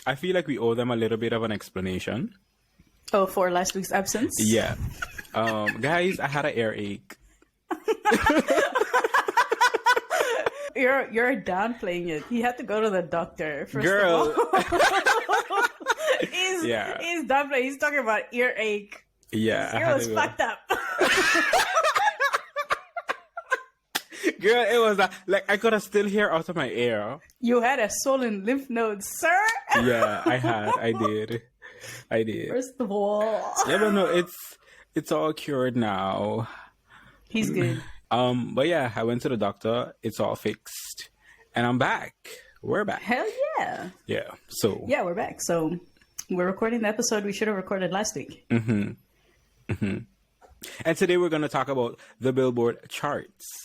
I feel like we owe them a little bit of an explanation. Oh, for last week's absence? Yeah. Guys, I had an earache. You're downplaying it. He had to go to the doctor first Girl. of all. He's downplaying. He's talking about earache. Yeah. His ear was fucked up. Girl, it was like I could have still hear out of my ear. You had a swollen lymph node, sir. Yeah, I did. First of all. Yeah, but no, it's all cured now. He's good. But yeah, I went to the doctor. It's all fixed, and I'm back. We're back. Hell yeah. Yeah. So. Yeah, we're back. So we're recording the episode we should have recorded last week. Mm-hmm. Mm-hmm. And today we're going to talk about the Billboard charts.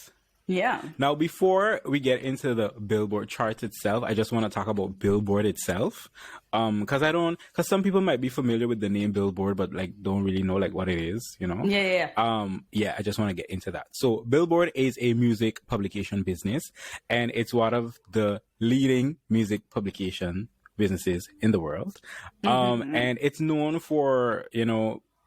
Yeah. Now, before we get into the Billboard charts itself, I just want to talk about Billboard itself. Because some people might be familiar with the name Billboard, but like don't really know like what it is, you know? Yeah. I just want to get into that. So Billboard is a music publication business, and it's one of the leading music publication businesses in the world. And it's known for,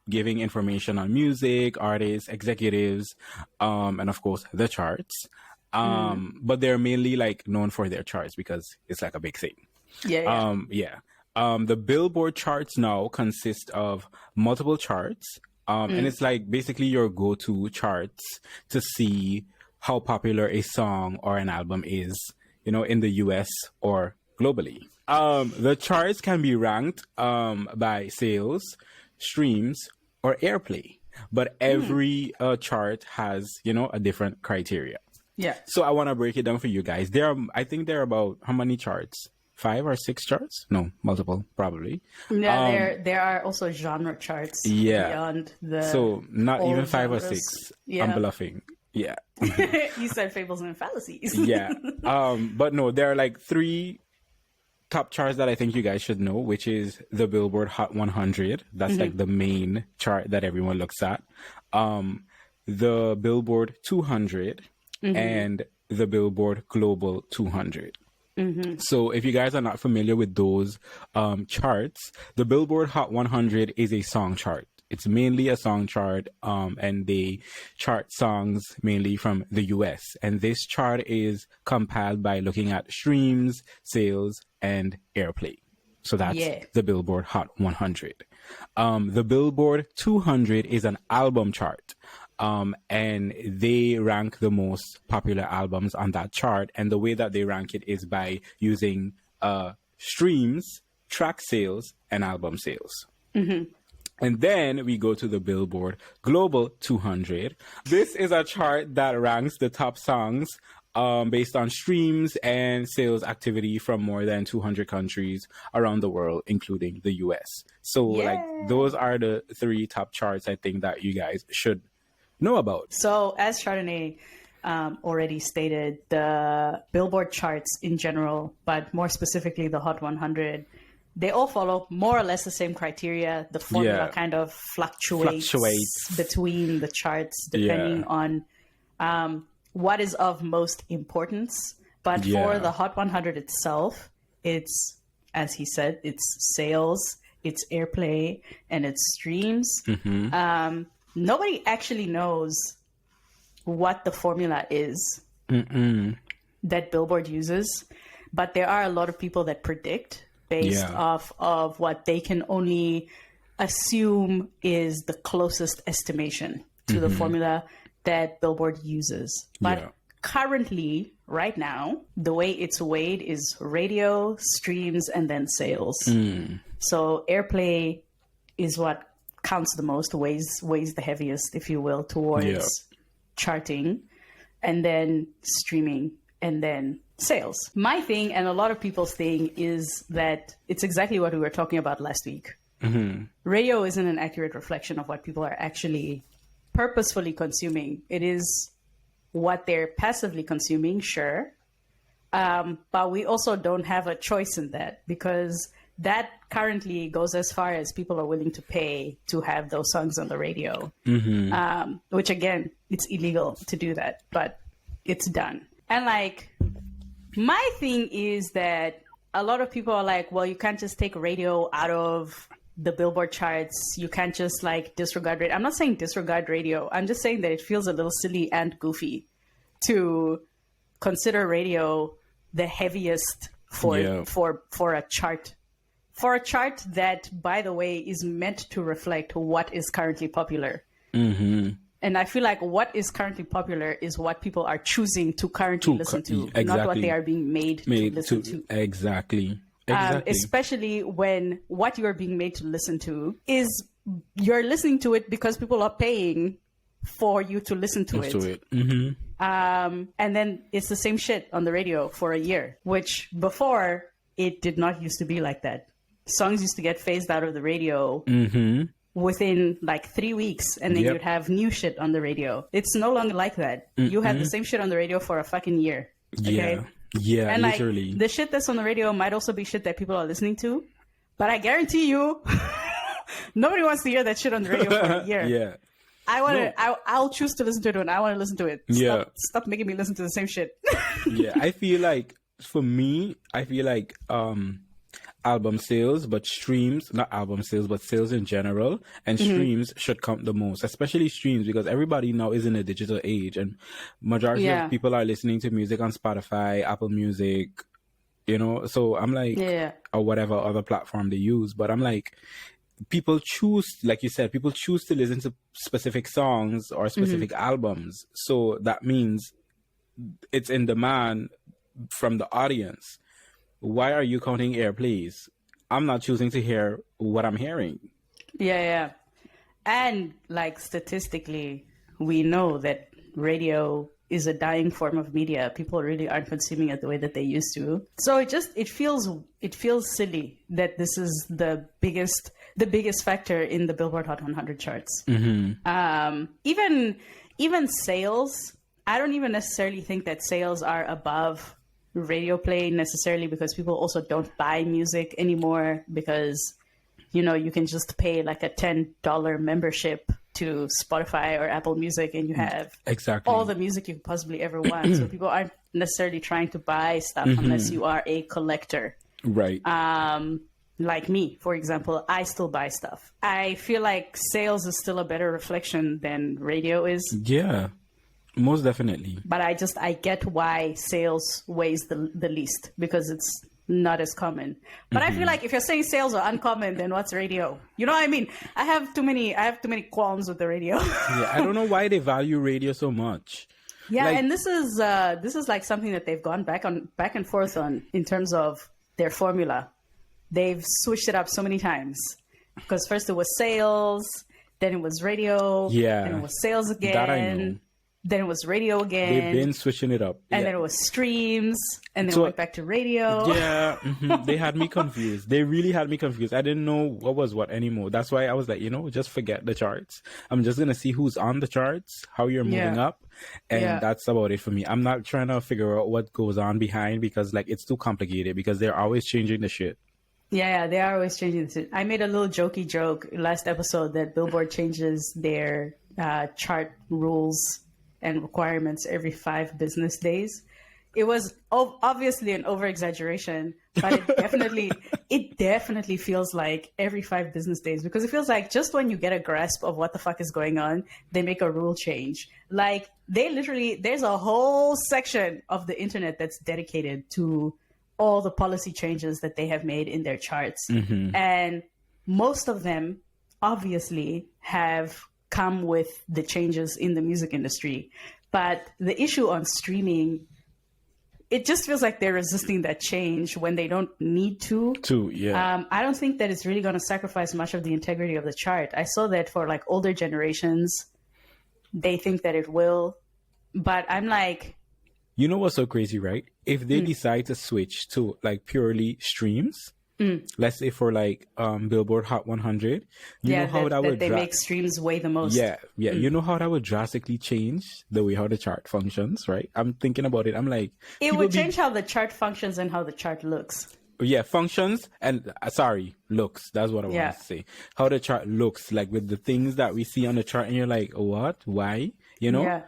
giving information on music, artists, executives, and of course the charts. But they're mainly like known for their charts because it's like a big thing. The Billboard charts now consist of multiple charts. And it's like basically your go-to charts to see how popular a song or an album is, in the US or globally. The charts can be ranked by sales, streams, or airplay, but every chart has, a different criteria. Yeah. So I want to break it down for you guys. I think there are about how many charts? 5 or 6 charts? No, multiple, probably. Yeah, there are also genre charts beyond the... So not even 5 genres. or 6. Yeah. I'm bluffing. Yeah. You said fables and fallacies. Yeah. But no, there are like 3 top charts that I think you guys should know, which is the Billboard Hot 100. That's like the main chart that everyone looks at. The Billboard 200 and the Billboard Global 200. So if you guys are not familiar with those charts, the Billboard Hot 100 is a song chart. It's mainly a song chart, and they chart songs mainly from the US. And this chart is compiled by looking at streams, sales, and airplay. So that's the Billboard Hot 100. The Billboard 200 is an album chart. And they rank the most popular albums on that chart. And the way that they rank it is by using streams, track sales, and album sales. And then we go to the Billboard Global 200. This is a chart that ranks the top songs based on streams and sales activity from more than 200 countries around the world, including the US. So like those are the 3 top charts I think that you guys should know about. So as Chardonnay already stated, the Billboard charts in general, but more specifically the Hot 100, they all follow more or less the same criteria. The formula kind of fluctuates between the charts depending on what is of most importance. But for the Hot 100 itself, it's, as he said, it's sales, it's airplay, and it's streams. Nobody actually knows what the formula is that Billboard uses, but there are a lot of people that predict based off of what they can only assume is the closest estimation to the formula that Billboard uses. But currently, right now, the way it's weighed is radio, streams, and then sales. So airplay is what counts the most, weighs the heaviest, if you will, towards charting, and then streaming, and then sales. My thing, and a lot of people's thing, is that it's exactly what we were talking about last week. Radio isn't an accurate reflection of what people are actually purposefully consuming. It is what they're passively consuming, sure. But we also don't have a choice in that, because that currently goes as far as people are willing to pay to have those songs on the radio, which again, it's illegal to do that, but it's done. And like, my thing is that a lot of people are like, well, you can't just take radio out of the Billboard charts. You can't just like disregard radio. I'm not saying disregard radio. I'm just saying that it feels a little silly and goofy to consider radio the heaviest for a chart. For a chart that, by the way, is meant to reflect what is currently popular. Mm-hmm. And I feel like what is currently popular is what people are choosing to currently listen to, exactly. not what they are being made to listen to. Exactly. Especially when what you are being made to listen to is you're listening to it because people are paying for you to listen to it. Mm-hmm. And then it's the same shit on the radio for a year, which before it did not used to be like that. Songs used to get phased out of the radio within like 3 weeks, and then you'd have new shit on the radio. It's no longer like that. You have the same shit on the radio for a fucking year. Okay? Yeah, and literally. Like, the shit that's on the radio might also be shit that people are listening to, but I guarantee you, nobody wants to hear that shit on the radio for a year. Yeah. I'll choose to listen to it when I want to listen to it. Stop making me listen to the same shit. Yeah, I feel like, for me, album sales, but streams, not album sales, but sales in general, and streams should count the most, especially streams, because everybody now is in a digital age, and majority of people are listening to music on Spotify, Apple Music, you know, so I'm like, or whatever other platform they use, but I'm like, people choose, like you said, people choose to listen to specific songs or specific albums, so that means it's in demand from the audience. Why are you counting airplays? I'm not choosing to hear what I'm hearing. Yeah. And like statistically, we know that radio is a dying form of media. People really aren't consuming it the way that they used to. So it feels silly that this is the biggest factor in the Billboard Hot 100 charts. Even sales, I don't even necessarily think that sales are above radio play necessarily, because people also don't buy music anymore, because you know you can just pay like a $10 membership to Spotify or Apple Music and you have all the music you could possibly ever want. So people aren't necessarily trying to buy stuff unless you are a collector, right? Like me, for example, I still buy stuff. I feel like sales is still a better reflection than radio is. Yeah, most definitely. But I get why sales weighs the least, because it's not as common. But I feel like if you're saying sales are uncommon, then what's radio? You know what I mean? I have too many qualms with the radio. Yeah, I don't know why they value radio so much. Yeah, like, and this is like something that they've gone back and forth on in terms of their formula. They've switched it up so many times, because first it was sales, then it was radio, then it was sales again. That I know. Then it was radio again. They've been switching it up. And then it was streams. And then it went back to radio. Yeah. They had me confused. They really had me confused. I didn't know what was what anymore. That's why I was like, just forget the charts. I'm just going to see who's on the charts, how you're moving up. And that's about it for me. I'm not trying to figure out what goes on behind, because it's too complicated, because they're always changing the shit. Yeah, they are always changing the shit. I made a little jokey joke last episode that Billboard changes their chart rules and requirements every 5 business days. It was obviously an over-exaggeration, but it definitely feels like every 5 business days, because it feels like just when you get a grasp of what the fuck is going on, they make a rule change. Like, there's a whole section of the internet that's dedicated to all the policy changes that they have made in their charts. And most of them obviously have come with the changes in the music industry. But the issue on streaming, it just feels like they're resisting that change when they don't need to. I don't think that it's really going to sacrifice much of the integrity of the chart. I saw that for like older generations, they think that it will. But I'm like... You know what's so crazy, right? If they decide to switch to like purely streams, let's say for like Billboard Hot 100, you know how that would... they make streams weigh the most. Yeah. You know how that would drastically change the way how the chart functions, right? I'm thinking about it. I'm like... It would change how the chart functions and how the chart looks. Yeah, functions and, looks. That's what I want to say. How the chart looks, like with the things that we see on the chart, and you're like, what? Why? You know?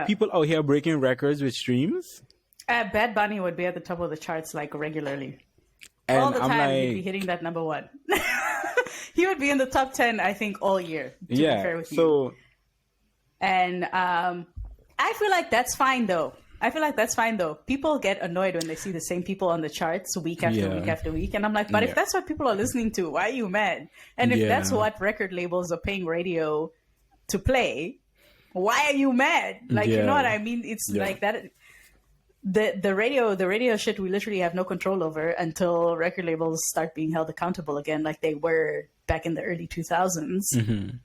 People out here breaking records with streams. Bad Bunny would be at the top of the charts like regularly. And all the I'm time, he'd like, be hitting that number one. He would be in the top 10, I think, all year. To be fair with you. And I feel like that's fine, though. People get annoyed when they see the same people on the charts week after week after week. And I'm like, but if that's what people are listening to, why are you mad? And if that's what record labels are paying radio to play, why are you mad? Like, you know what I mean? It's like that. The radio shit we literally have no control over until record labels start being held accountable again, like they were back in the early 2000s.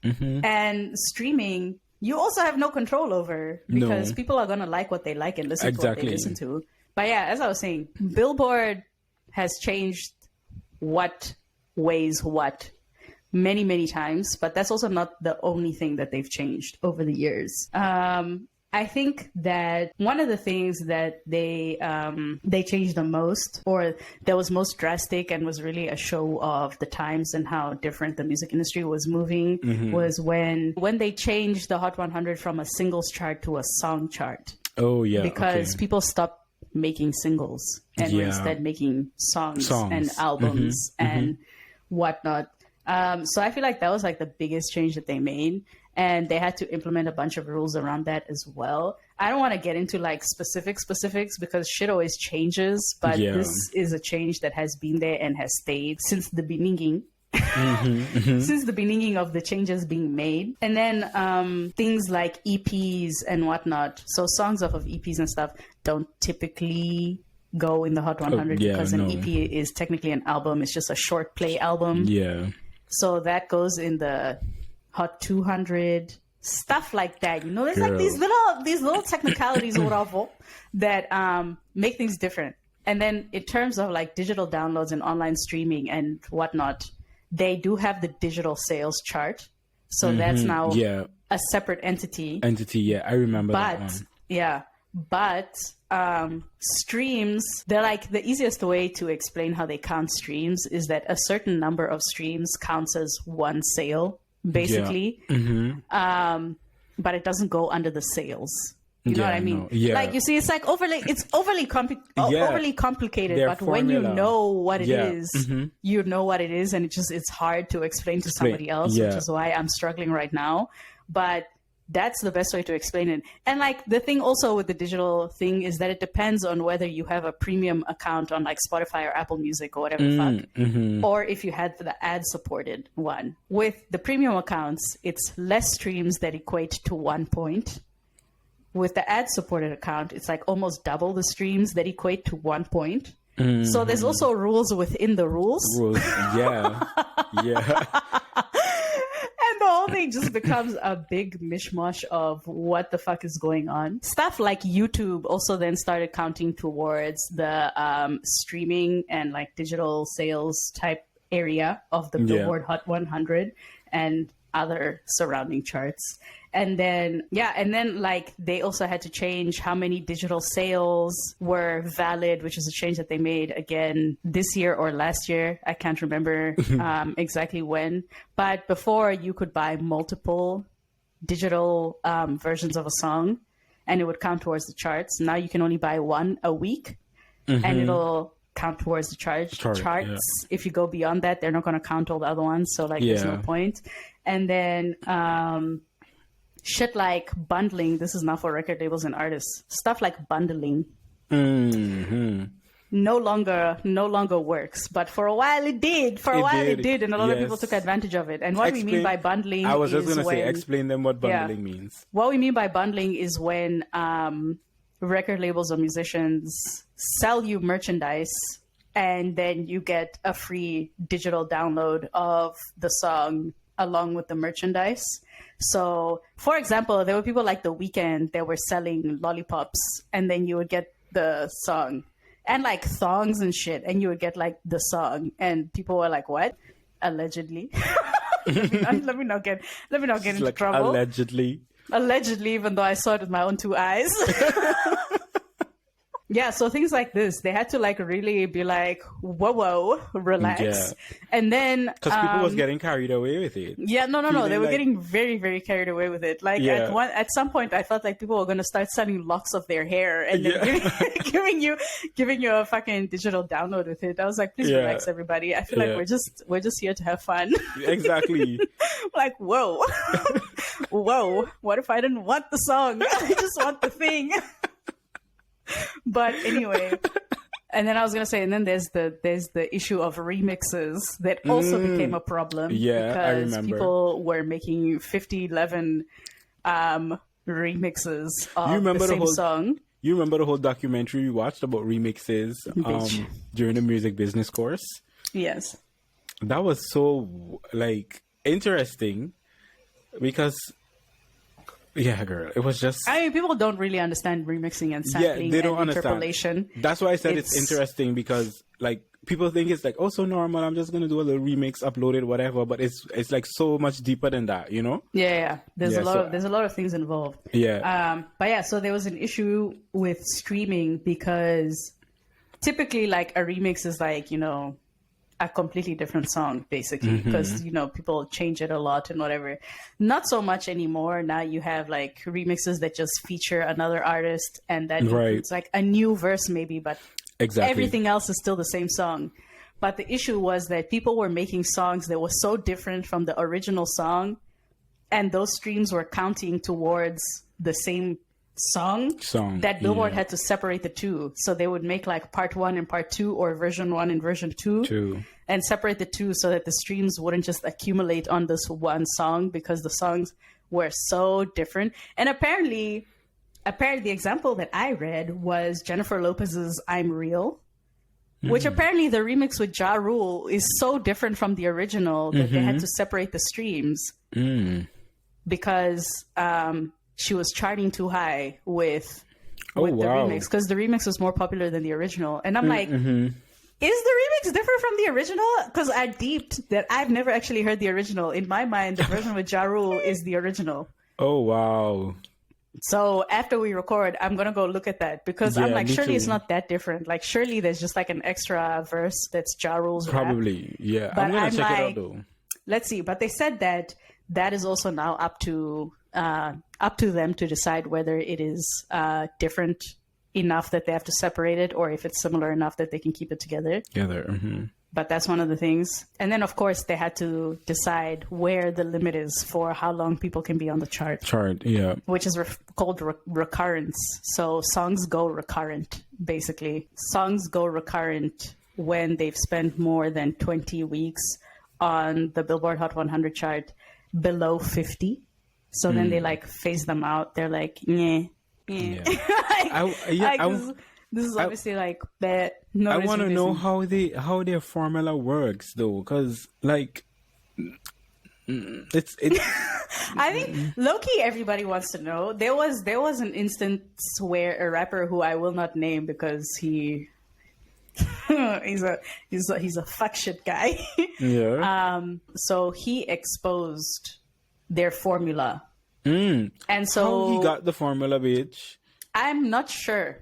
And streaming, you also have no control over, because people are gonna like what they like and listen to what they listen to. But yeah, as I was saying, Billboard has changed what weighs what many times, but that's also not the only thing that they've changed over the years. I think that one of the things that they changed the most, or that was most drastic and was really a show of the times and how different the music industry was moving, was when they changed the Hot 100 from a singles chart to a song chart. Oh, yeah. Because people stopped making singles and were instead making songs. And albums and whatnot. So I feel like that was like the biggest change that they made. And they had to implement a bunch of rules around that as well. I don't want to get into like specifics because shit always changes. But this is a change that has been there and has stayed since the beginning. Since the beginning of the changes being made. And then things like EPs and whatnot. So songs off of EPs and stuff don't typically go in the Hot 100 because an EP is technically an album. It's just a short play album. Yeah. So that goes in the Hot 200, stuff like that. You know, there's like these little technicalities that make things different. And then in terms of like digital downloads and online streaming and whatnot, they do have the digital sales chart. So that's now a separate entity. I remember that one. But streams, they're like, the easiest way to explain how they count streams is that a certain number of streams counts as one sale, basically. But it doesn't go under the sales. You know what I mean? Like, you see, it's like overly complicated. Their but formula. When you know what it is, you know what it is, and it's hard to explain to somebody else, which is why I'm struggling right now. But that's the best way to explain it. And like the thing also with the digital thing is that it depends on whether you have a premium account on like Spotify or Apple Music or whatever the fuck, or if you had the ad supported one. With the premium accounts, it's less streams that equate to 1 point. With the ad supported account, it's like almost double the streams that equate to 1 point. So there's also rules within the rules. Yeah. And the whole thing just becomes a big mishmash of what the fuck is going on. Stuff like YouTube also then started counting towards the streaming and like digital sales type area of the Billboard Hot 100 and other surrounding charts. And then like they also had to change how many digital sales were valid, which is a change that they made again this year or last year. I can't remember exactly when. But before, you could buy multiple digital versions of a song and it would count towards the charts. Now you can only buy one a week and it'll count towards the charts. If you go beyond that, they're not going to count all the other ones. So like there's no point. And then shit like bundling, this is now for record labels and artists. Stuff like bundling no longer works. But for a while it did. And a lot of people took advantage of it. And what we mean by bundling I was just going to say, explain them what bundling means. What we mean by bundling is when record labels or musicians sell you merchandise and then you get a free digital download of the song along with the merchandise. So, for example, there were people like The Weeknd that were selling lollipops, and then you would get the song, and like thongs and shit, and you would get like the song, and people were like, "What?" Allegedly. let me not get into like trouble. Allegedly, even though I saw it with my own two eyes. Yeah, so things like this, they had to like really be like, whoa, relax. Yeah. And then Because people was getting carried away with it. yeah, no, Feeling they were like- getting very, very carried away with it. Like Yeah. at some point, I felt like people were going to start selling locks of their hair and then giving you a fucking digital download with it. I was like, please Yeah. relax, everybody. I feel like Yeah. we're just here to have fun. Exactly. Like, whoa, whoa. What if I didn't want the song? I just want the thing. But anyway. And then I was gonna say, and then there's the issue of remixes that also became a problem. Yeah, I because remember. people were making 5011 remixes of You remember the the same whole- song. You remember the whole documentary we watched about remixes Bitch. during the music business course? Yes. That was so like interesting because yeah, girl, it was just I mean, people don't really understand remixing and sampling they don't and understand. interpolation. That's why I said it's It's- interesting because like people think it's like, oh, so normal, I'm just gonna do a little remix, upload it, whatever, but it's like so much deeper than that, you know? Yeah. There's Yeah, a lot of things involved. Yeah. But yeah, so there was an issue with streaming because typically like a remix is like, you know, a completely different song basically because, you know, people change it a lot and whatever. Not so much anymore. Now you have like remixes that just feature another artist and that Right. includes like a new verse maybe, but Exactly. everything else is still the same song. But the issue was that people were making songs that were so different from the original song, and those streams were counting towards the same song that Billboard yeah. had to separate the two. So they would make like part 1 and part 2 or version 1 and version 2 True. and separate the two so that the streams wouldn't just accumulate on this one song because the songs were so different. And apparently the example that I read was Jennifer Lopez's I'm Real, which apparently the remix with Ja Rule is so different from the original that they had to separate the streams because she was charting too high with Oh, the wow. remix because the remix was more popular than the original. And I'm like, is the remix different from the original? Because I deeped that I've never actually heard the original. In my mind, the version with Ja Rule is the original. Oh wow. So after we record, I'm going to go look at that because I'm Yeah, like, me surely too. it's not that different. Like, surely there's just like an extra verse that's Ja Rule's rap. Probably. Yeah. But I'm gonna I'm check it out like- though. Let's see. But they said that that is also now up to them to decide whether it is different enough that they have to separate it or if it's similar enough that they can keep it together. Together. But that's one of the things. And then, of course, they had to decide where the limit is for how long people can be on the chart, Chart. Yeah. which is called recurrence. So songs go recurrent, basically. Songs go recurrent when they've spent more than 20 weeks on the Billboard Hot 100 chart below 50. So then they like phase them out. They're like, yeah. Yeah. This is obviously like bad. No, I want to know how their formula works though, because like it's I think low-key everybody wants to know. There was an instance where a rapper who I will not name because he's a fuck shit guy. yeah. So he exposed their formula. And How so he got the formula, bitch? I'm not sure.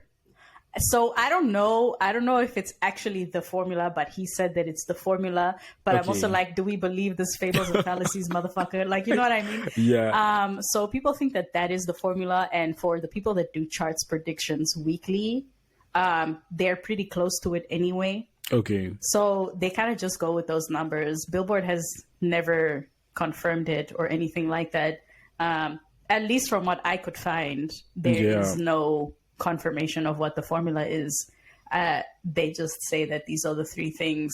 So I don't know if it's actually the formula, but he said that it's the formula. But I'm Okay. also like, do we believe this fables and fallacies, motherfucker? Like, you know what I mean? Yeah. So people think that is the formula, and for the people that do charts predictions weekly, they're pretty close to it anyway. Okay. So they kind of just go with those numbers. Billboard has never confirmed it or anything like that. At least from what I could find, there is no confirmation of what the formula is. They just say that these are the three things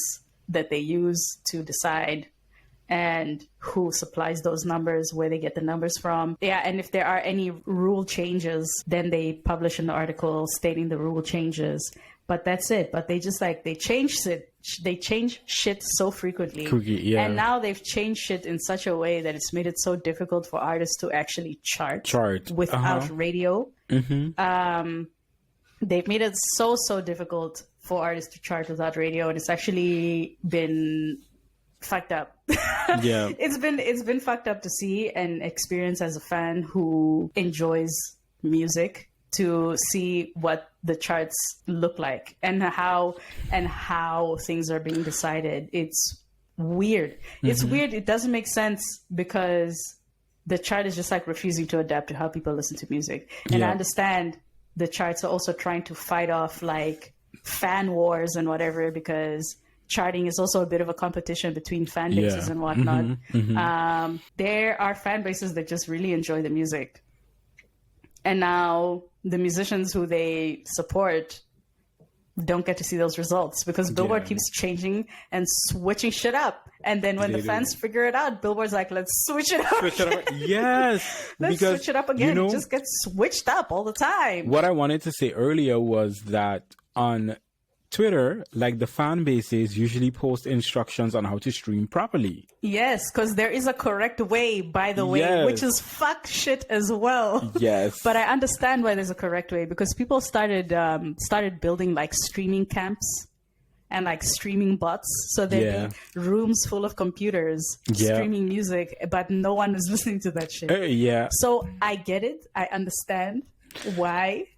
that they use to decide and who supplies those numbers, where they get the numbers from. Yeah, and if there are any rule changes, then they publish an article stating the rule changes. But that's it. But they just like, they change it. They change shit so frequently. Yeah. And now they've changed shit in such a way that it's made it so difficult for artists to actually chart without radio. They've made it so difficult for artists to chart without radio, and it's actually been fucked up. Yeah. It's been fucked up to see and experience as a fan who enjoys music to see what the charts look like and how things are being decided. It's weird. It's weird. It doesn't make sense because the chart is just like refusing to adapt to how people listen to music. And I understand the charts are also trying to fight off like fan wars and whatever, because charting is also a bit of a competition between fan bases and whatnot. There are fan bases that just really enjoy the music. And now the musicians who they support don't get to see those results because Billboard keeps changing and switching shit up. And then when the fans figure it out, Billboard's like, let's switch it up. Yes. Let's switch it up again. It just gets switched up all the time. What I wanted to say earlier was that on Twitter, like the fan bases usually post instructions on how to stream properly. Yes, because there is a correct way, by the way, which is fuck shit as well. Yes. But I understand why there's a correct way, because people started building like streaming camps and like streaming bots. So there'd be rooms full of computers streaming music, but no one is listening to that shit. So I get it. I understand why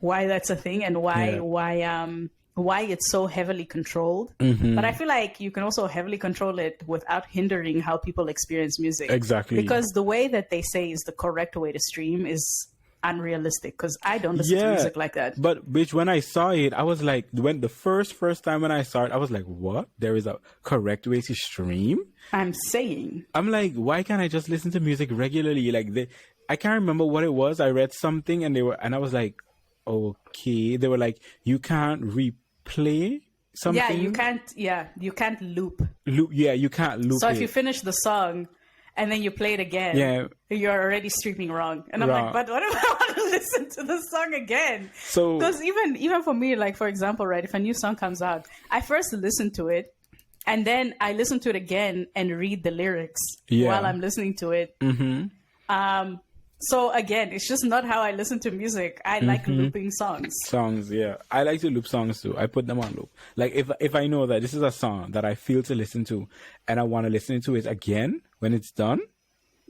that's a thing and why it's so heavily controlled. But I feel like you can also heavily control it without hindering how people experience music. Exactly. Because the way that they say is the correct way to stream is unrealistic, because I don't listen to music like that. But bitch, when I saw it, I was like, when the first time when I saw it, I was like, what? There is a correct way to stream? I'm saying. I'm like, why can't I just listen to music regularly? Like I can't remember what it was. I read something and I was like, okay. They were like, you can't replay something. You can't loop. You can't loop. So if you finish the song and then you play it again, you're already streaming wrong. And I'm like, but what if I want to listen to the song again? So because even for me, like for example, right, if a new song comes out, I first listen to it and then I listen to it again and read the lyrics while I'm listening to it. So again, it's just not how I listen to music. I like looping songs. I like to loop songs too. I put them on loop. Like if I know that this is a song that I feel to listen to and I want to listen to it again when it's done,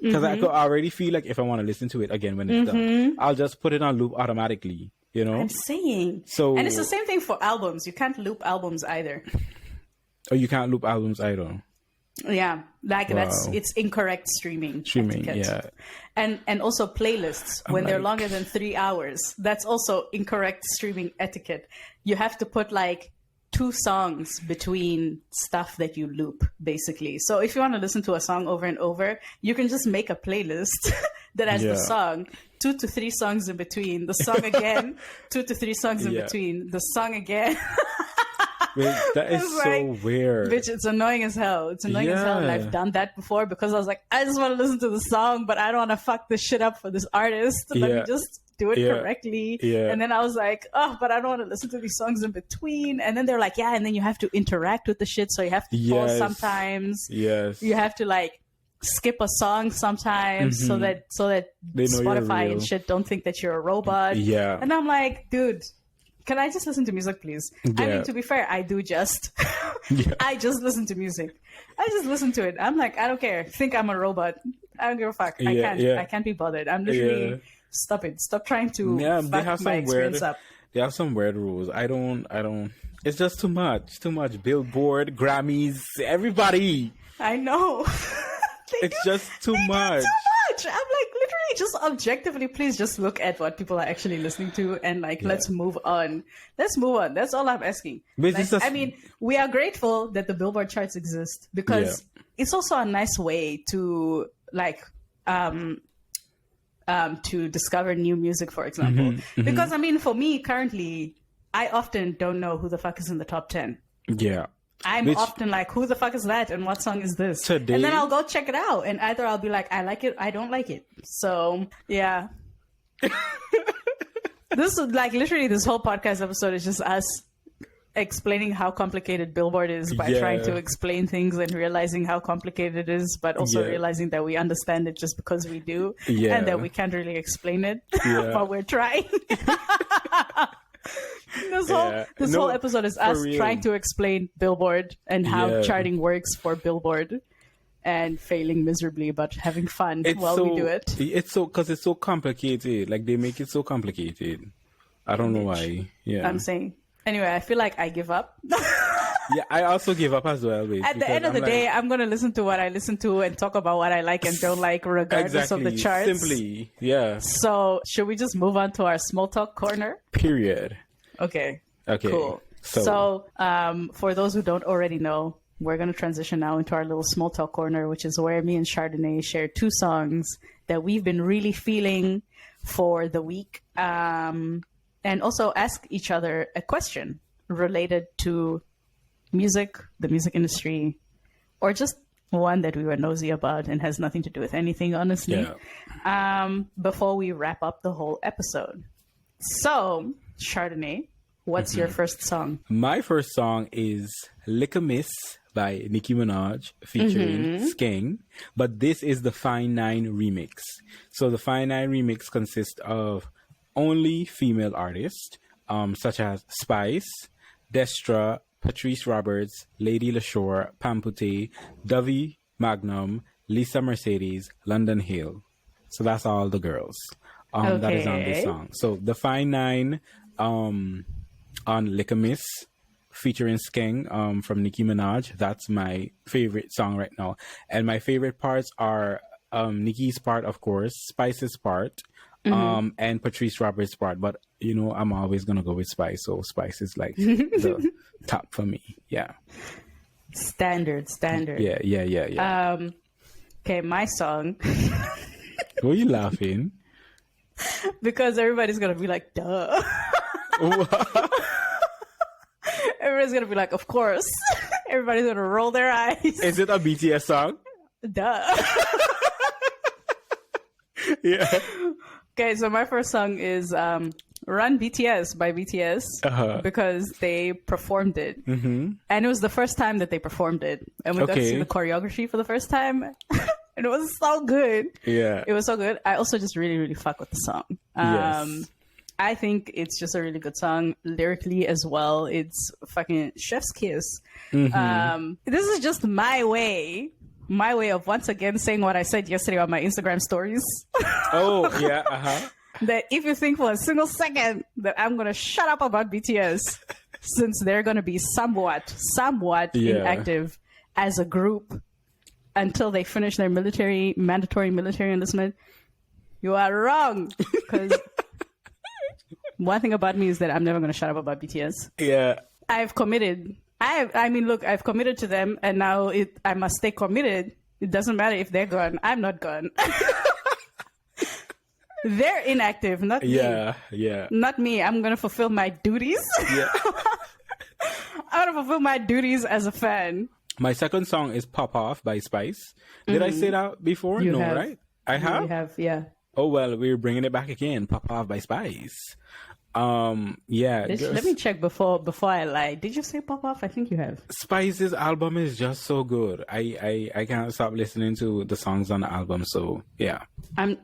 because I could already feel like if I want to listen to it again when it's done, I'll just put it on loop automatically, you know? I'm saying. And it's the same thing for albums. You can't loop albums either. Oh, you can't loop albums either. Yeah, like it's incorrect streaming etiquette. And also playlists when they're longer than 3 hours. That's also incorrect streaming etiquette. You have to put like 2 songs between stuff that you loop, basically. So if you want to listen to a song over and over, you can just make a playlist that has the song, 2 to 3 songs in between, the song again, 2 to 3 songs in between, the song again. That is so weird. Bitch, it's annoying as hell. It's annoying as hell. And I've done that before because I was like, I just want to listen to the song, but I don't want to fuck this shit up for this artist. Let me just do it correctly. And then I was like, but I don't want to listen to these songs in between. And then they're like, and then you have to interact with the shit. So you have to pause sometimes. You have to like skip a song sometimes so that Spotify and shit don't think that you're a robot. And I'm like, dude, can I just listen to music, please? I mean, to be fair, I do just. I just listen to music. I just listen to it. I'm like, I don't care. Think I'm a robot. I don't give a fuck. I can't be bothered. I'm literally stop it. Stop trying to fuck my experience up. They have some weird rules. I don't. It's just too much. Too much. Billboard, Grammys, everybody. I know. It's just too much. I'm like, literally, just objectively, please just look at what people are actually listening to and like, let's move on. Let's move on. That's all I'm asking. I mean, we are grateful that the Billboard charts exist because it's also a nice way to like, to discover new music, for example. Because I mean, for me currently, I often don't know who the fuck is in the top 10. I'm often like, who the fuck is that? And what song is this? Today? And then I'll go check it out. And either I'll be like, I like it, I don't like it. So, yeah. This is like literally this whole podcast episode is just us explaining how complicated Billboard is by trying to explain things and realizing how complicated it is, but also realizing that we understand it just because we do and that we can't really explain it, but we're trying. This whole episode is us trying to explain Billboard and how charting works for Billboard. and failing miserably, but having fun while we do it. It's so, because it's so complicated. Like, they make it so complicated. I don't know why. Yeah. I'm saying. Anyway, I feel like I give up. Yeah, I also give up as well. Wait, At the end of the day, I'm going to listen to what I listen to and talk about what I like and don't like, regardless of the charts. Simply, yeah. So, should we just move on to our small talk corner? Period. Okay. Okay. Cool. So, for those who don't already know, we're going to transition now into our little small talk corner, which is where me and Chardonnay share 2 songs that we've been really feeling for the week, and also ask each other a question related to music, the music industry, or just one that we were nosy about and has nothing to do with anything, honestly, before we wrap up the whole episode. So, Chardonnay, what's your first song? My first song is Lick a Miss by Nicki Minaj featuring Skeng, but this is the Fine 9 remix. So the Fine 9 remix consists of only female artists, such as Spice, Destra, Patrice Roberts, Lady LaShore, Pam Putte, Dovey Magnum, Lisa Mercedes, London Hill. So that's all the girls that is on this song. So the Fine 9 on Lick a Miss featuring Skeng from Nicki Minaj. That's my favorite song right now. And my favorite parts are Nicki's part, of course, Spice's part, and Patrice Roberts' part. But, you know, I'm always going to go with Spice. So Spice is like the top for me. Yeah. Standard. Yeah. Okay, my song. Why are you laughing? Because everybody's going to be like, duh. Everybody's going to be like, of course. Everybody's going to roll their eyes. Is it a BTS song? Duh. Yeah. Okay, so my first song is Run BTS by BTS because they performed it. And it was the first time that they performed it. And we got to see the choreography for the first time. And it was so good. Yeah. It was so good. I also just really, really fuck with the song. Yes. I think it's just a really good song lyrically as well. It's fucking chef's kiss. This is just my way of once again saying what I said yesterday on my Instagram stories. Oh, yeah. That if you think for a single second that I'm going to shut up about BTS, since they're going to be somewhat inactive as a group until they finish their mandatory military enlistment, you are wrong. Because one thing about me is that I'm never going to shut up about BTS. Yeah. I've committed. I mean, look, I've committed to them, and now I must stay committed. It doesn't matter if they're gone. I'm not gone. They're inactive, not me. Yeah. Not me. I'm going to fulfill my duties. Yeah. I'm going to fulfill my duties as a fan. My second song is Pop Off by Spice. Did I say that before? You no, have. Right? I have? You have, yeah. Oh, well, we're bringing it back again. Pop Off by Spice. Yeah. Let me check before I lie. Did you say Pop Off? I think you have. Spice's album is just so good. I can't stop listening to the songs on the album. So yeah. I'm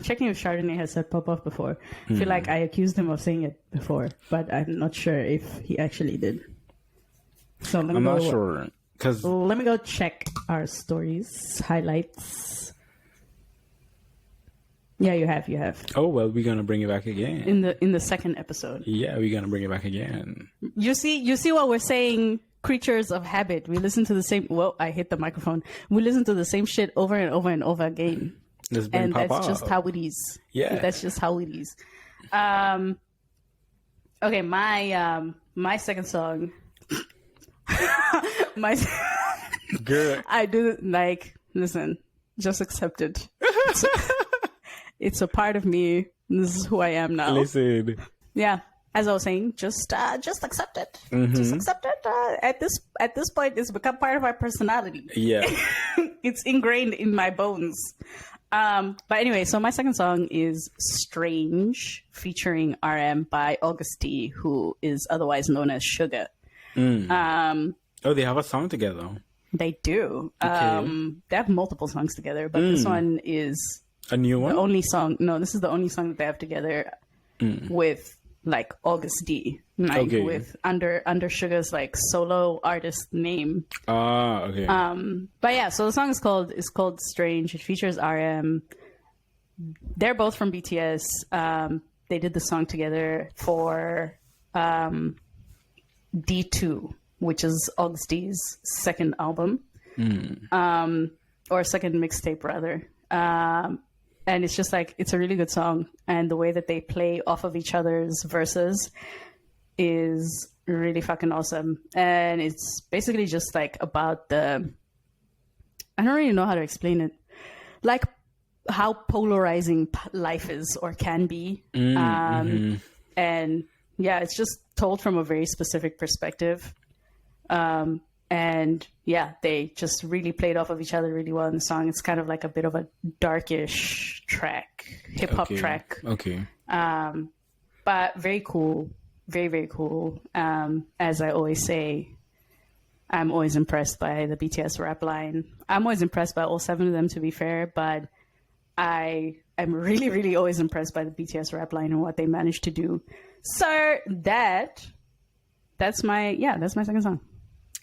checking if Chardonnay has said Pop Off before. I feel like I accused him of saying it before, but I'm not sure if he actually did. So I'm not sure. Let me go check our stories highlights. Yeah, you have. Oh well, we're gonna bring it back again in the second episode. Yeah, we're gonna bring it back again. You see what we're saying? Creatures of habit. We listen to the same. Well, I hit the microphone. We listen to the same shit over and over and over again, and that's just how it is. Yeah, that's just how it is. Okay, my second song. Girl, I do like. Listen, just accept it. It's a part of me. This is who I am now. Listen. Yeah, as I was saying, just accept it. Just accept it. At this point, it's become part of my personality. Yeah, it's ingrained in my bones. But anyway, so my second song is "Strange" featuring RM by August T, who is otherwise known as Sugar. Oh, they have a song together. They do. Okay. They have multiple songs together, but this one is a new one. The only song. No, this is the only song that they have together with like August D, like Okay. with under Sugar's like solo artist name. Okay. But yeah, so the song is called Strange. It features RM. They're both from BTS. They did the song together for D2, which is August D's second album, or second mixtape rather. And it's just like, it's a really good song. And the way that they play off of each other's verses is really fucking awesome. And it's basically just like about I don't really know how to explain it. Like how polarizing life is or can be. And yeah, it's just told from a very specific perspective. And yeah, they just really played off of each other really well in the song. It's kind of like a bit of a darkish track, hip hop track. Okay. But very cool. Very, very cool. As I always say, I'm always impressed by the BTS rap line. I'm always impressed by all 7 of them, to be fair, but I am really, really always impressed by the BTS rap line and what they managed to do. So that's my second song.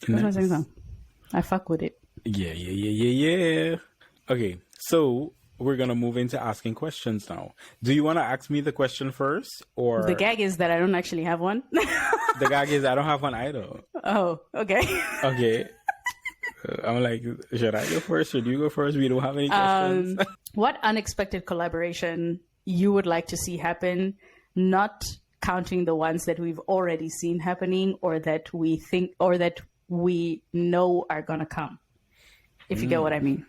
That's my second song. I fuck with it. Yeah. Okay, so we're gonna move into asking questions now. Do you want to ask me the question first, or The gag is that I don't actually have one. the gag is I don't have one either? Oh, okay. Okay. I'm like, should I go first? Should you go first? We don't have any questions. What unexpected collaboration you would like to see happen, not counting the ones that we've already seen happening or that we think or that we know are gonna come, if you get what I mean.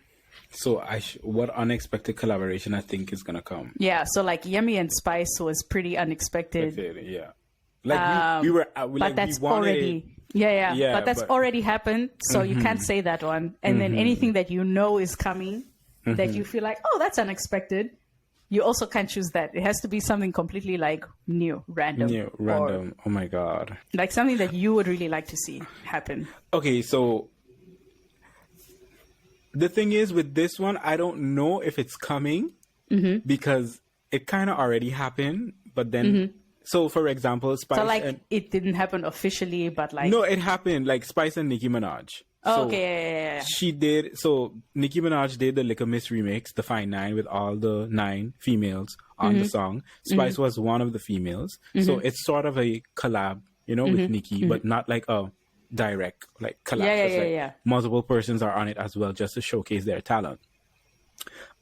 So what unexpected collaboration I think is gonna come? Yeah, so like Yemi and Spice was pretty unexpected. Yeah, like we were, but like, that's we wanted already but that's already happened, so you can't say that one. And then anything that you know is coming, that you feel like, oh, that's unexpected, you also can't choose that. It has to be something completely like new, random. Or, oh my god, like something that you would really like to see happen. Okay, so the thing is with this one, I don't know if it's coming because it kind of already happened, but then so for example, Spice, so like it didn't happen officially, but like no, it happened, like Spice and Nicki Minaj. Oh, So okay, yeah. she did, so Nicki Minaj did the Lick of Miss remix, the Fine Nine, with all the 9 females on the song. Spice was one of the females. So it's sort of a collab, with Nicki, but not like a direct like collab. Yeah. Multiple persons are on it as well, just to showcase their talent.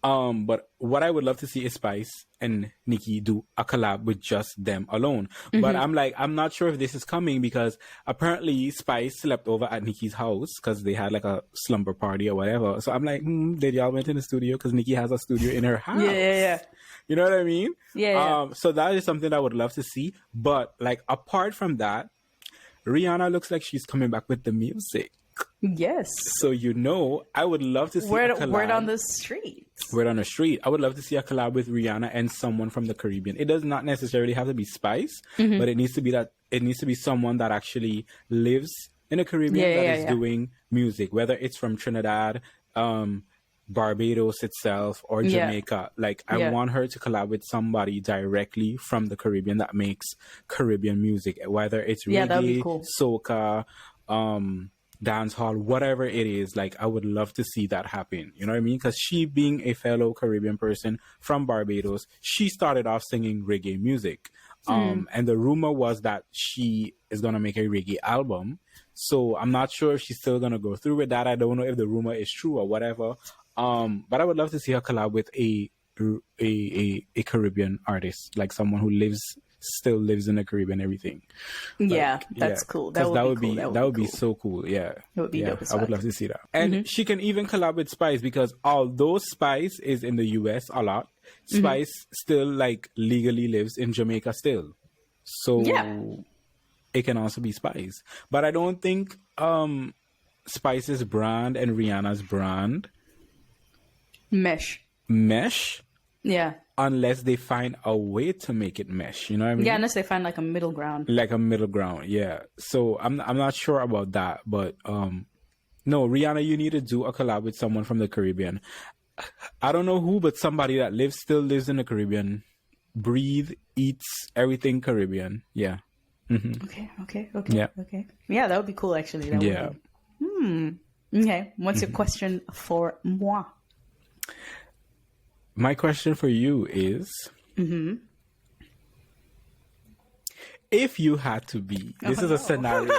But what I would love to see is Spice and Nicki do a collab with just them alone. But I'm not sure if this is coming because apparently Spice slept over at Nicki's house because they had like a slumber party or whatever. So I'm like, did y'all went in the studio? Because Nicki has a studio in her house. Yeah. You know what I mean? Yeah. So that is something I would love to see. But like apart from that, Rihanna looks like she's coming back with the music. Yes. So I would love to see a collab. Word on the street. Word on the street. I would love to see a collab with Rihanna and someone from the Caribbean. It does not necessarily have to be Spice, but it needs to be someone that actually lives in the Caribbean that is doing music, whether it's from Trinidad, Barbados itself, or Jamaica. Like I want her to collab with somebody directly from the Caribbean that makes Caribbean music, whether it's reggae, that'd be cool. soca, dance hall, whatever it is. Like I would love to see that happen, you know what I mean? Because she, being a fellow Caribbean person from Barbados, she started off singing reggae music, and the rumor was that she is gonna make a reggae album. So I'm not sure if she's still gonna go through with that. I don't know if the rumor is true or whatever, but I would love to see her collab with a Caribbean artist, like someone who still lives in the Caribbean and everything. That's cool. That would be so cool. Yeah. It would be dope as I would love to see that. And she can even collab with Spice because although Spice is in the US a lot, Spice still like legally lives in Jamaica still. So it can also be Spice. But I don't think Spice's brand and Rihanna's brand mesh. Yeah. Unless they find a way to make it mesh, you know what I mean? Yeah, unless they find like a middle ground. Yeah. So I'm not sure about that, but no, Rihanna, you need to do a collab with someone from the Caribbean. I don't know who, but somebody that still lives in the Caribbean breathe, eats, everything Caribbean. Yeah. Okay. Yeah. Okay. Yeah, that would be cool, actually. That Yeah. would be. Okay. What's your question for moi? My question for you is, if you had to be, this is a scenario.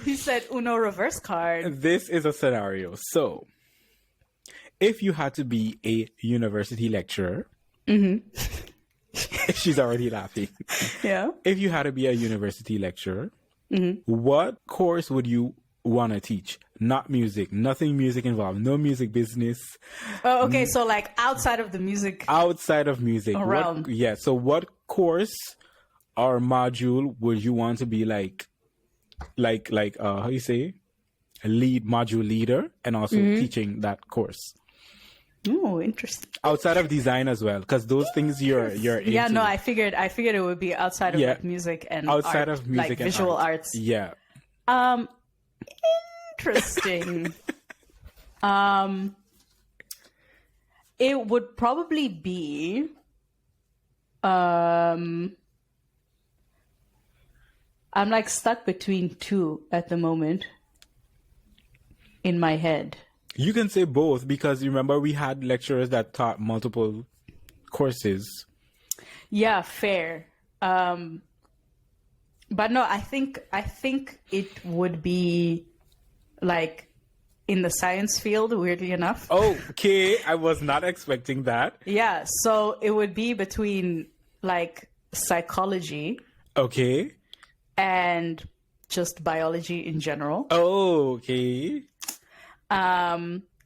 He said Uno reverse card. This is a scenario. So, if you had to be a university lecturer, she's already laughing. Yeah. If you had to be a university lecturer, what course would you want to teach? Not music, nothing music involved, no music business. Oh, okay. So like outside of the music. Outside of music. Realm. So what course or module would you want to be like how you say? A module leader and also teaching that course. Oh, interesting. Outside of design as well, because those things you're into. Yeah, no, I figured it would be outside of like music and outside art, of music like and visual art. arts. Yeah. Interesting. It would probably be I'm like stuck between two at the moment in my head. You can say both because remember we had lecturers that taught multiple courses. Yeah, fair. But no, I think it would be like in the science field, weirdly enough. Okay, I was not expecting that. Yeah, so it would be between like psychology. Okay. And just biology in general. Okay.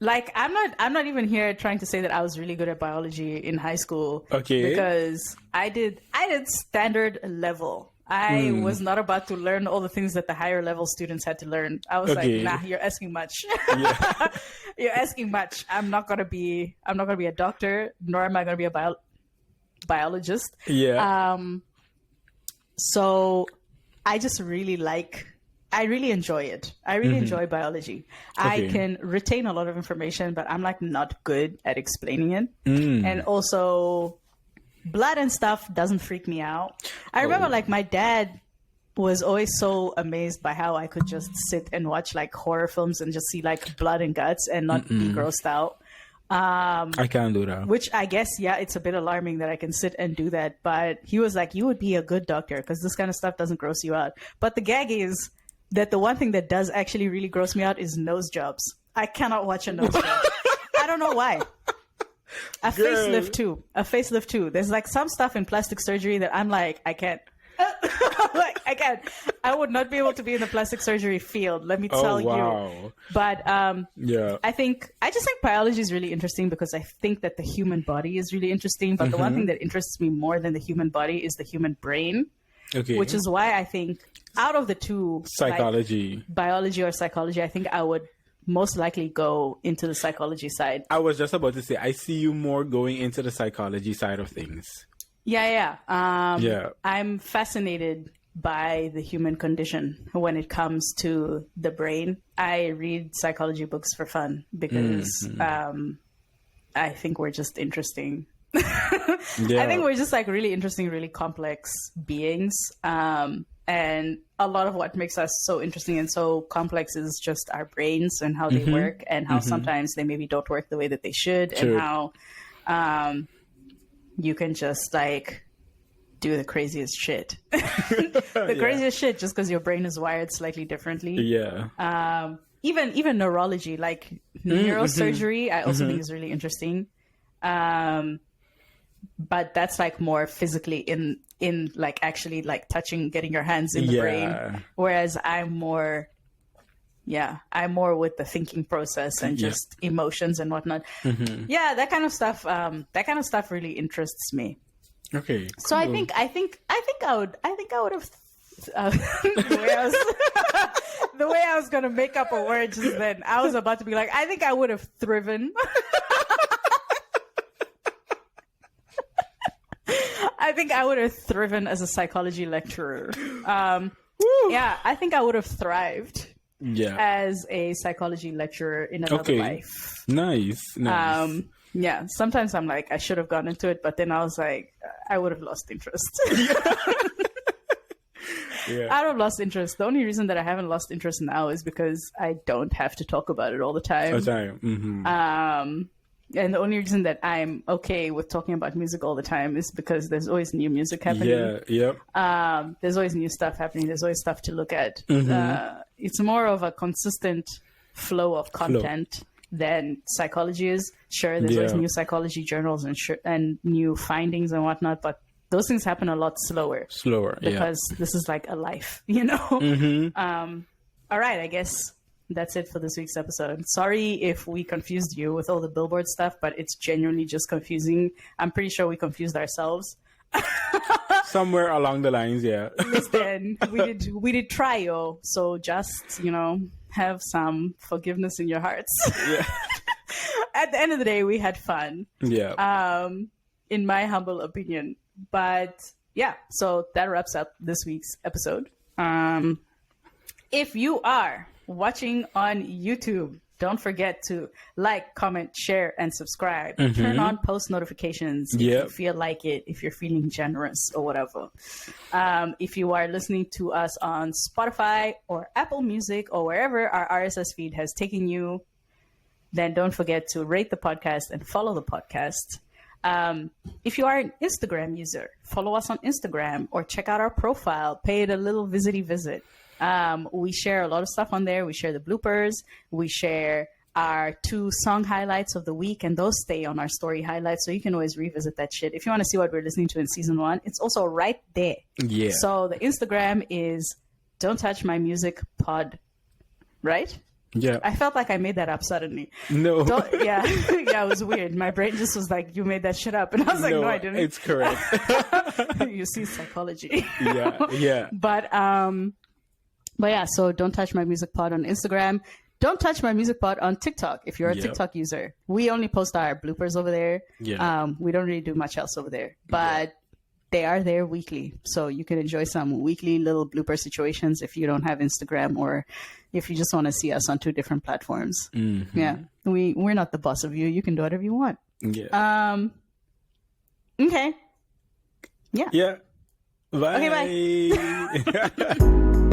Like I'm not even here trying to say that I was really good at biology in high school. Okay. Because I did standard level. I was not about to learn all the things that the higher level students had to learn. I was like, nah, you're asking much. Yeah. You're asking much. I'm not gonna be a doctor, nor am I gonna be a biologist. Yeah. So I just I really enjoy it. I really enjoy biology. Okay. I can retain a lot of information, but I'm like not good at explaining it. And also blood and stuff doesn't freak me out. I remember like my dad was always so amazed by how I could just sit and watch like horror films and just see like blood and guts and not be grossed out. I can't do that. Which I guess, yeah, it's a bit alarming that I can sit and do that. But he was like, you would be a good doctor because this kind of stuff doesn't gross you out. But the gag is that the one thing that does actually really gross me out is nose jobs. I cannot watch a nose job. I don't know why. A facelift too. There's like some stuff in plastic surgery that I'm like, I can't. Like, I can't. I would not be able to be in the plastic surgery field, let me tell you. But yeah, I just think biology is really interesting because I think that the human body is really interesting. But the one thing that interests me more than the human body is the human brain. Okay. Which is why I think out of the two, psychology, like, biology or psychology, I think I would most likely go into the psychology side. I was just about to say, I see you more going into the psychology side of things. Yeah. I'm fascinated by the human condition when it comes to the brain. I read psychology books for fun because I think we're just interesting. I think we're just like really interesting, really complex beings. And a lot of what makes us so interesting and so complex is just our brains and how they work and how sometimes they maybe don't work the way that they should. True. And how you can just like do the craziest shit. Craziest shit just because your brain is wired slightly differently. Yeah. Even neurology, like neurosurgery, I also think is really interesting. But that's like more physically in like actually like touching, getting your hands in the brain. Whereas I'm more with the thinking process and just emotions and whatnot. Yeah, that kind of stuff. That kind of stuff really interests me. Okay. Cool. So I think I would have. The way I was gonna make up a word just then, I was about to be like, I think I would have thriven. I think I would have thriven as a psychology lecturer. Yeah, I think I would have thrived. Yeah. As a psychology lecturer in another life. Nice. Yeah, sometimes I'm like, I should have gone into it, but then I was like, I would have lost interest. Yeah. I would have lost interest. The only reason that I haven't lost interest now is because I don't have to talk about it all the time. And the only reason that I'm okay with talking about music all the time is because there's always new music happening. Yeah, yep. There's always new stuff happening. There's always stuff to look at. It's more of a consistent flow of content than psychology is. Sure, there's always new psychology journals and new findings and whatnot, but those things happen a lot slower. Because this is like a life, you know? All right, I guess that's it for this week's episode. Sorry if we confused you with all the Billboard stuff, but it's genuinely just confusing. I'm pretty sure we confused ourselves. Somewhere along the lines, yeah. Listen, we did try, yo. So just, you know, have some forgiveness in your hearts. Yeah. At the end of the day, we had fun. Yeah. In my humble opinion. But yeah, so that wraps up this week's episode. If you are watching on YouTube, don't forget to like, comment, share, and subscribe. Turn on post notifications if you feel like it, if you're feeling generous or whatever. If you are listening to us on Spotify or Apple Music or wherever our RSS feed has taken you, then don't forget to rate the podcast and follow the podcast. If you are an Instagram user, follow us on Instagram or check out our profile, pay it a little visit. We share a lot of stuff on there. We share the bloopers. We share our 2 song highlights of the week, and those stay on our story highlights. So you can always revisit that shit. If you want to see what we're listening to in season 1, it's also right there. Yeah. So the Instagram is Don't Touch My Music Pod, right? Yeah. I felt like I made that up suddenly. No. Yeah, it was weird. My brain just was like, you made that shit up. And I was like, no, I didn't. It's correct. You see psychology. Yeah. But yeah, so Don't Touch My Music Pod on Instagram. Don't Touch My Music Pod on TikTok if you're a TikTok user. We only post our bloopers over there. Yeah. We don't really do much else over there. But they are there weekly. So you can enjoy some weekly little blooper situations if you don't have Instagram or if you just want to see us on 2 different platforms. Yeah. We're not the boss of you. You can do whatever you want. Yeah. Okay. Yeah. Yeah. Bye. Okay, bye.